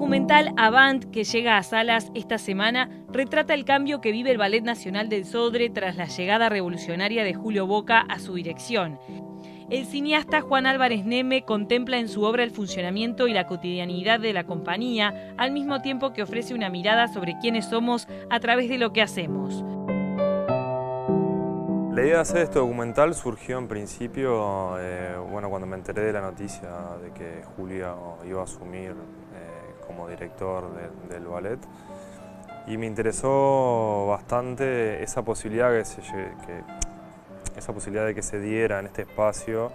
documental Avant, que llega a salas esta semana, retrata el cambio que vive el Ballet Nacional del Sodre tras la llegada revolucionaria de Julio Boca a su dirección. El cineasta Juan Álvarez Neme contempla en su obra el funcionamiento y la cotidianidad de la compañía, al mismo tiempo que ofrece una mirada sobre quiénes somos a través de lo que hacemos. La idea de hacer este documental surgió en principio, cuando me enteré de la noticia de que Julio iba a asumir como director del ballet, y me interesó bastante esa posibilidad de que se diera en este espacio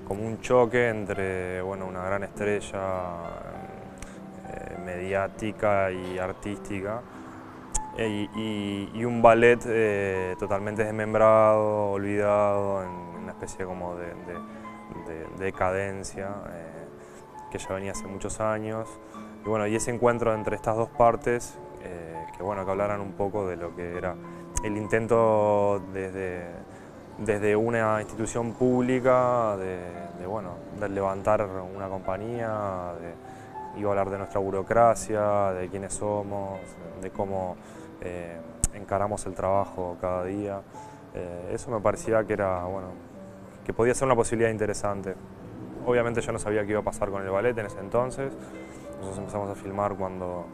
como un choque entre una gran estrella mediática y artística y un ballet totalmente desmembrado, olvidado, en una especie como de decadencia que ya venía hace muchos años. Y ese encuentro entre estas dos partes, que hablaran un poco de lo que era el intento desde una institución pública de levantar una compañía, iba a hablar de nuestra burocracia, de quiénes somos, de cómo encaramos el trabajo cada día. Eso me parecía que podía ser una posibilidad interesante. Obviamente yo no sabía qué iba a pasar con el ballet en ese entonces. Nosotros empezamos a filmar cuando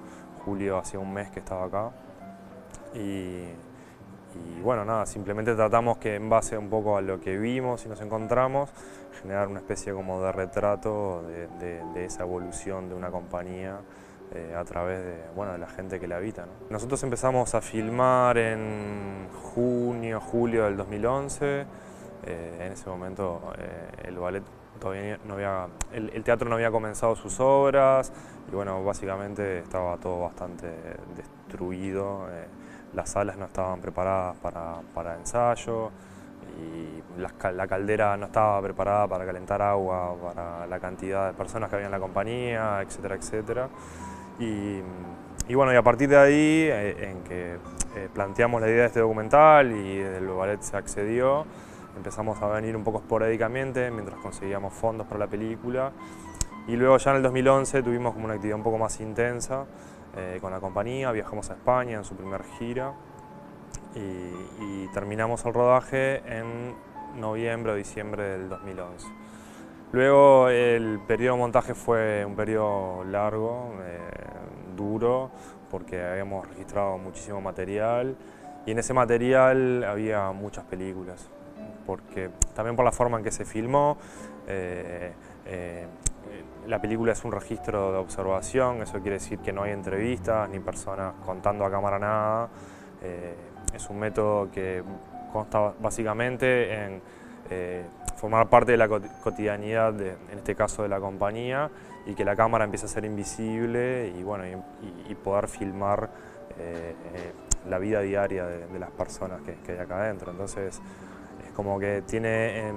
Julio hacía un mes que estaba acá. Simplemente tratamos que en base un poco a lo que vimos y nos encontramos, generar una especie como de retrato de esa evolución de una compañía a través de la gente que la habita, ¿no? Nosotros empezamos a filmar en julio del 2011. En ese momento el ballet todavía el teatro no había comenzado sus obras y básicamente estaba todo bastante destruido. Las salas no estaban preparadas para ensayo y la caldera no estaba preparada para calentar agua para la cantidad de personas que había en la compañía, etcétera, etcétera. Y a partir de ahí, en que planteamos la idea de este documental y el ballet se accedió, empezamos a venir un poco esporádicamente mientras conseguíamos fondos para la película. Y luego ya en el 2011 tuvimos como una actividad un poco más intensa con la compañía, viajamos a España en su primera gira y terminamos el rodaje en noviembre o diciembre del 2011. Luego el periodo de montaje fue un periodo largo, duro, porque habíamos registrado muchísimo material y en ese material había muchas películas, también por la forma en que se filmó. La película es un registro de observación, eso quiere decir que no hay entrevistas ni personas contando a cámara nada. Es un método que consta básicamente en formar parte de la cotidianidad, en este caso de la compañía, y que la cámara empiece a ser invisible y poder filmar la vida diaria de las personas que hay acá adentro. Entonces es como que tiene,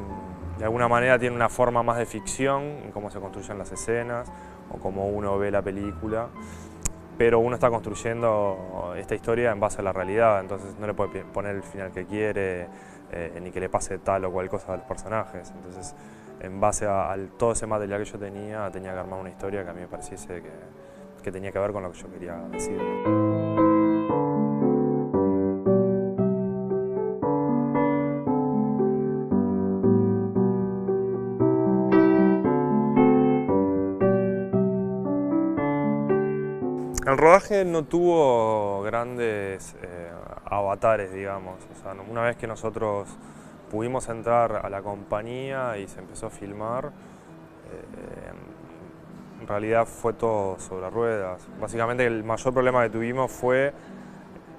de alguna manera tiene una forma más de ficción en cómo se construyen las escenas o cómo uno ve la película, pero uno está construyendo esta historia en base a la realidad, entonces no le puede poner el final que quiere, ni que le pase tal o cual cosa a los personajes. Entonces, en base a todo ese material que yo tenía que armar una historia que a mí me pareciese que tenía que ver con lo que yo quería decir. El rodaje no tuvo grandes avatares, digamos. O sea, una vez que nosotros pudimos entrar a la compañía y se empezó a filmar, en realidad fue todo sobre ruedas. Básicamente el mayor problema que tuvimos fue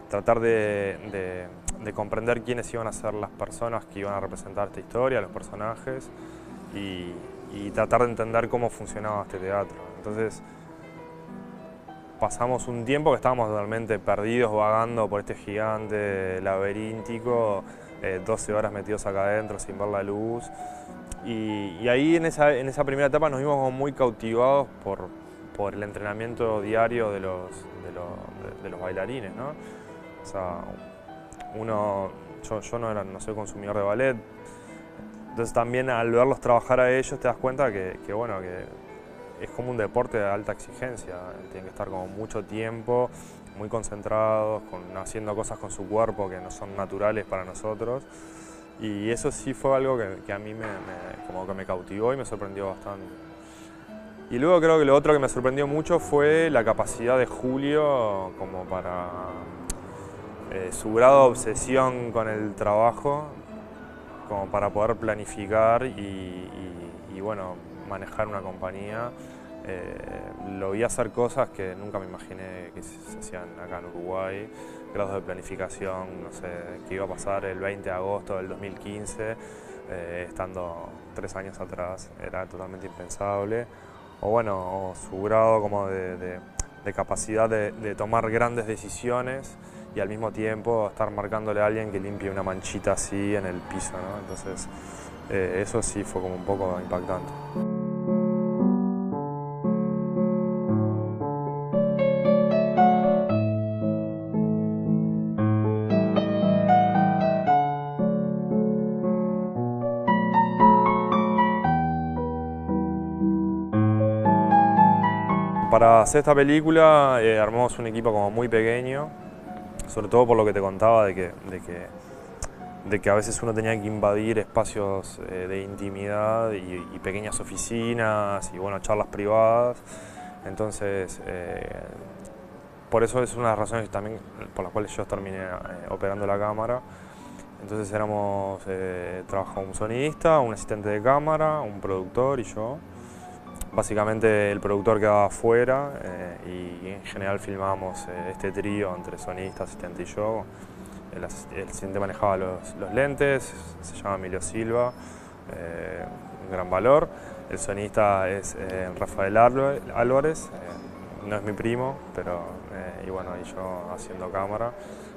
tratar de comprender quiénes iban a ser las personas que iban a representar esta historia, los personajes, y tratar de entender cómo funcionaba este teatro. Entonces, pasamos un tiempo que estábamos totalmente perdidos, vagando por este gigante laberíntico, 12 horas metidos acá adentro sin ver la luz. Y ahí en esa primera etapa nos vimos como muy cautivados por el entrenamiento diario de los bailarines, ¿no? O sea, yo no soy consumidor de ballet, entonces también al verlos trabajar a ellos te das cuenta que es como un deporte de alta exigencia, tienen que estar como mucho tiempo, muy concentrados, haciendo cosas con su cuerpo que no son naturales para nosotros. Y eso sí fue algo que a mí como que me cautivó y me sorprendió bastante. Y luego creo que lo otro que me sorprendió mucho fue la capacidad de Julio como para su grado de obsesión con el trabajo, como para poder planificar y bueno, manejar una compañía. Lo vi hacer cosas que nunca me imaginé que se hacían acá en Uruguay, grados de planificación, no sé, qué iba a pasar el 20 de agosto del 2015, estando 3 años atrás, era totalmente impensable. O bueno, o su grado como de capacidad de tomar grandes decisiones y al mismo tiempo estar marcándole a alguien que limpie una manchita así en el piso, ¿no? Entonces, eso sí fue como un poco impactante. Para hacer esta película armamos un equipo como muy pequeño, sobre todo por lo que te contaba de que a veces uno tenía que invadir espacios de intimidad y pequeñas oficinas y bueno, charlas privadas. Entonces, por eso es una de las razones también por las cuales yo terminé operando la cámara. Entonces trabajaba un sonidista, un asistente de cámara, un productor y yo. Básicamente el productor quedaba afuera y en general filmábamos este trío entre sonidista, asistente y yo. El asistente manejaba los lentes, se llama Emilio Silva, un gran valor. El sonidista es Rafael Álvarez, no es mi primo, pero y bueno, y yo haciendo cámara.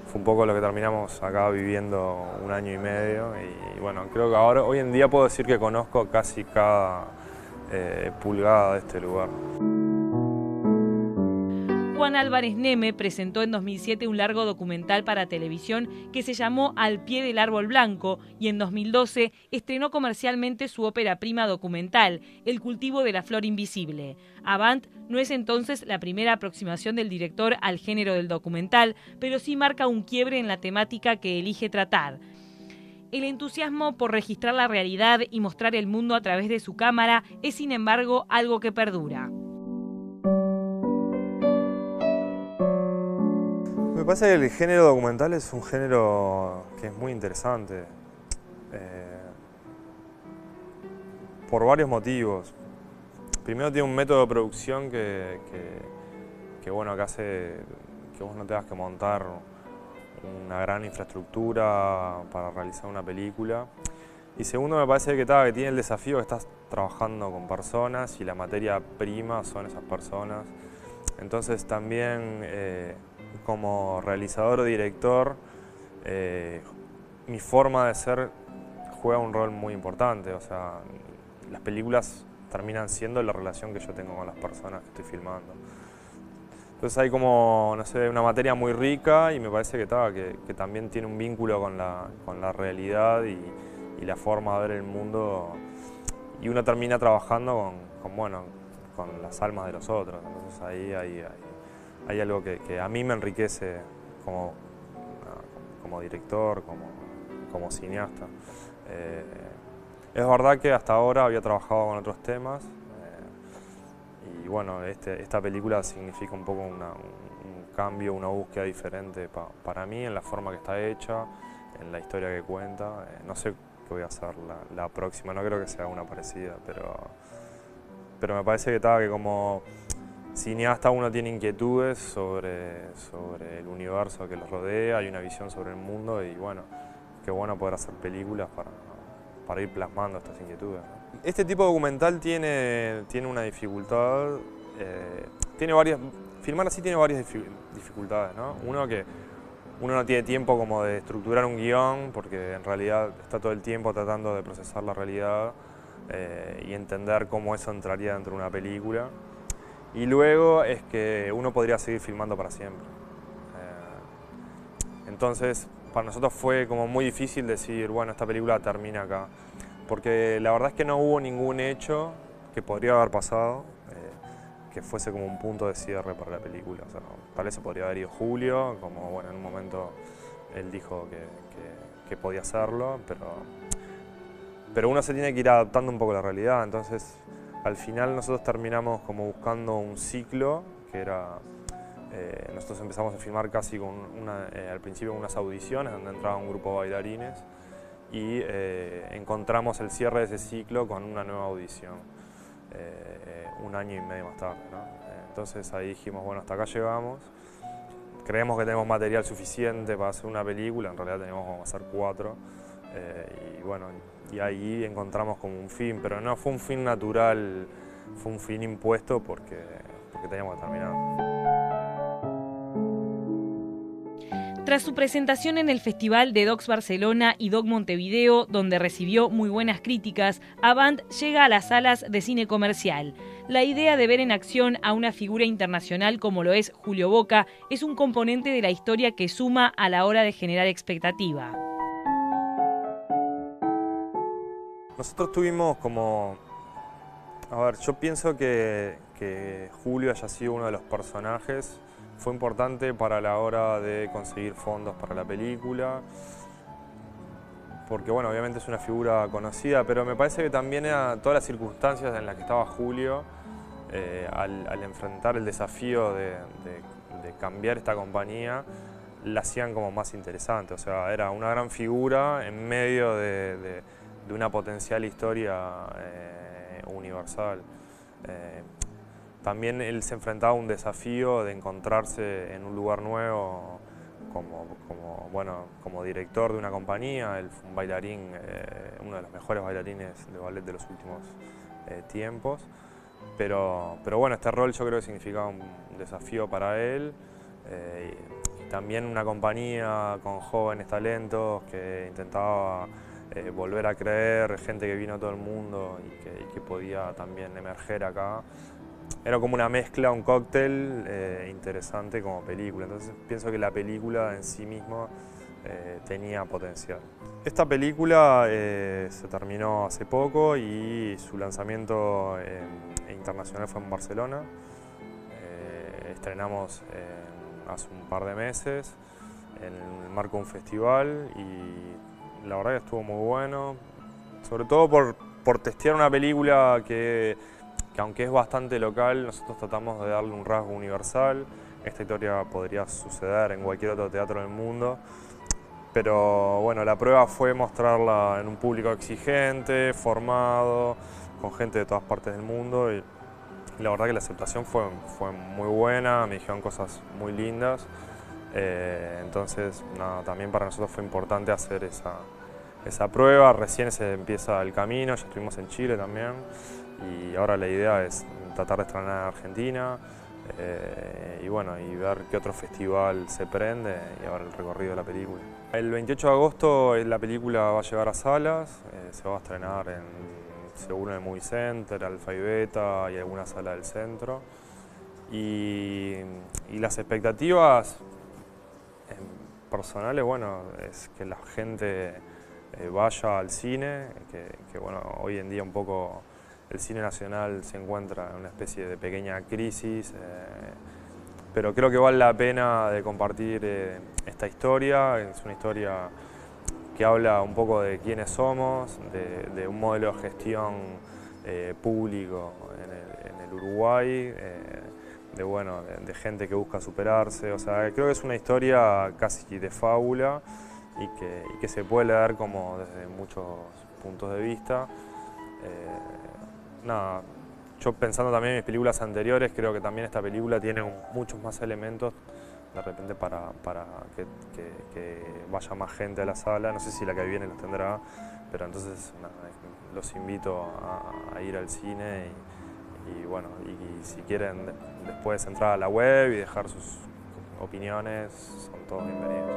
Fue un poco lo que terminamos acá viviendo 1 año y medio y bueno, creo que ahora, hoy en día puedo decir que conozco casi cada pulgada de este lugar. Juan Álvarez Neme presentó en 2007 un largo documental para televisión que se llamó Al pie del árbol blanco y en 2012 estrenó comercialmente su ópera prima documental, El cultivo de la flor invisible. Avant no es entonces la primera aproximación del director al género del documental, pero sí marca un quiebre en la temática que elige tratar. El entusiasmo por registrar la realidad y mostrar el mundo a través de su cámara es, sin embargo, algo que perdura. Me parece que el género documental es un género que es muy interesante por varios motivos. Primero tiene un método de producción que bueno, que hace que vos no tengas que montar una gran infraestructura para realizar una película. Y segundo, me parece que tiene el desafío que estás trabajando con personas y la materia prima son esas personas. Entonces también como realizador o director, mi forma de ser juega un rol muy importante. O sea, las películas terminan siendo la relación que yo tengo con las personas que estoy filmando. Entonces hay como, no sé, una materia muy rica y me parece que también tiene un vínculo con la realidad y la forma de ver el mundo. Y uno termina trabajando con las almas de los otros. Entonces ahí hay algo que a mí me enriquece como director, como cineasta. Es verdad que hasta ahora había trabajado con otros temas. Y bueno, esta película significa un poco un cambio, una búsqueda diferente para mí en la forma que está hecha, en la historia que cuenta. No sé qué voy a hacer la próxima, no creo que sea una parecida, pero me parece que como cineasta uno tiene inquietudes sobre el universo que los rodea, hay una visión sobre el mundo y bueno, qué bueno poder hacer películas para ir plasmando estas inquietudes, ¿no? Este tipo de documental tiene una dificultad, filmar así tiene varias dificultades, ¿no? Uno que uno no tiene tiempo como de estructurar un guión, porque en realidad está todo el tiempo tratando de procesar la realidad y entender cómo eso entraría dentro de una película. Y luego es que uno podría seguir filmando para siempre. Entonces, para nosotros fue como muy difícil decir, bueno, esta película termina acá. Porque la verdad es que no hubo ningún hecho que podría haber pasado. que fuese como un punto de cierre para la película. O sea, tal vez se podría haber ido Julio, como bueno, en un momento él dijo que podía hacerlo, pero uno se tiene que ir adaptando un poco a la realidad. Entonces, al final nosotros terminamos como buscando un ciclo que era... nosotros empezamos a filmar casi con al principio unas audiciones donde entraba un grupo de bailarines y encontramos el cierre de ese ciclo con una nueva audición, un año y medio más tarde, ¿no? Entonces ahí dijimos, bueno, hasta acá llegamos, creemos que tenemos material suficiente para hacer una película, en realidad teníamos como hacer 4, y bueno, y ahí encontramos como un fin, pero no fue un fin natural, fue un fin impuesto porque teníamos que terminar. Tras su presentación en el Festival de Docs Barcelona y Doc Montevideo, donde recibió muy buenas críticas, Avant llega a las salas de cine comercial. La idea de ver en acción a una figura internacional como lo es Julio Boca es un componente de la historia que suma a la hora de generar expectativa. Nosotros tuvimos como... A ver, yo pienso que Julio haya sido uno de los personajes. Fue importante para la hora de conseguir fondos para la película, porque bueno, obviamente es una figura conocida, pero me parece que también era todas las circunstancias en las que estaba Julio al enfrentar el desafío de cambiar esta compañía, la hacían como más interesante. O sea, era una gran figura en medio de una potencial historia universal. También él se enfrentaba a un desafío de encontrarse en un lugar nuevo como director de una compañía. Él fue un bailarín, uno de los mejores bailarines de ballet de los últimos tiempos. Pero bueno, este rol yo creo que significaba un desafío para él. Y también una compañía con jóvenes talentos que intentaba volver a creer, gente que vino a todo el mundo y que podía también emerger acá. Era como una mezcla, un cóctel interesante como película. Entonces pienso que la película en sí misma tenía potencial. Esta película se terminó hace poco y su lanzamiento internacional fue en Barcelona. Estrenamos hace un par de meses en el marco de un festival y la verdad que estuvo muy bueno. Sobre todo por testear una película que aunque es bastante local, nosotros tratamos de darle un rasgo universal. Esta historia podría suceder en cualquier otro teatro del mundo, pero bueno, la prueba fue mostrarla en un público exigente, formado, con gente de todas partes del mundo y la verdad que la aceptación fue muy buena, me dijeron cosas muy lindas, entonces nada, también para nosotros fue importante hacer esa prueba. Recién se empieza el camino, ya estuvimos en Chile también. Y ahora la idea es tratar de estrenar en Argentina y bueno, y ver qué otro festival se prende y ahora el recorrido de la película. El 28 de agosto la película va a llegar a salas, se va a estrenar seguro en el Movie Center, Alfa y Beta y alguna sala del centro. Y las expectativas personales, bueno, es que la gente vaya al cine, que bueno, hoy en día un poco el cine nacional se encuentra en una especie de pequeña crisis, pero creo que vale la pena de compartir esta historia. Es una historia que habla un poco de quiénes somos, de un modelo de gestión público en el Uruguay, de gente que busca superarse. O sea, creo que es una historia casi de fábula y que se puede leer como desde muchos puntos de vista. Nada, yo pensando también en mis películas anteriores, creo que también esta película tiene muchos más elementos de repente para que vaya más gente a la sala. No sé si la que viene los tendrá, pero entonces nada, los invito a ir al cine y bueno, y si quieren después entrar a la web y dejar sus opiniones, son todos bienvenidos.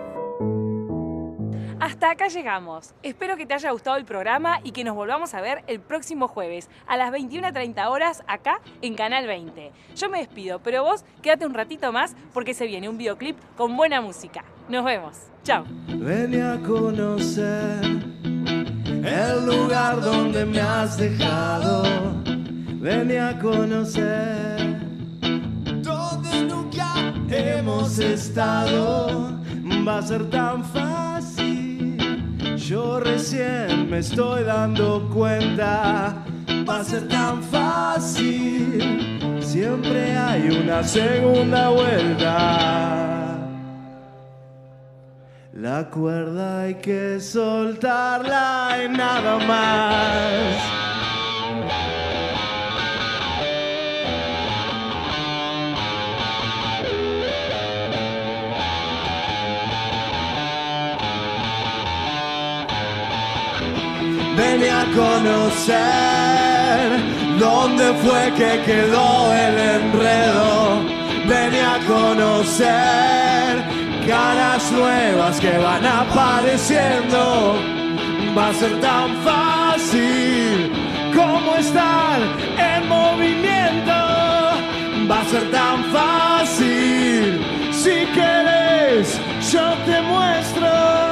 Hasta acá llegamos. Espero que te haya gustado el programa y que nos volvamos a ver el próximo jueves a las 21:30 horas acá en Canal 20. Yo me despido, pero vos quédate un ratito más porque se viene un videoclip con buena música. Nos vemos. Chao. Ven a conocer el lugar donde me has dejado. Ven a conocer hemos estado, va a ser tan fácil. Yo recién me estoy dando cuenta, va a ser tan fácil. Siempre hay una segunda vuelta. La cuerda hay que soltarla y nada más. Ven a conocer dónde fue que quedó el enredo. Ven a conocer caras nuevas que van apareciendo. Va a ser tan fácil como estar en movimiento. Va a ser tan fácil. Si quieres, yo te muestro.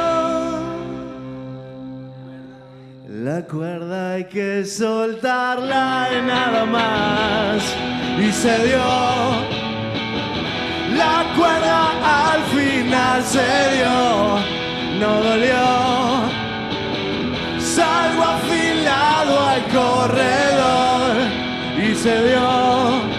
La cuerda hay que soltarla y nada más. Y se dio. La cuerda al final se dio. No dolió. Salgo afilado al corredor. Y se dio.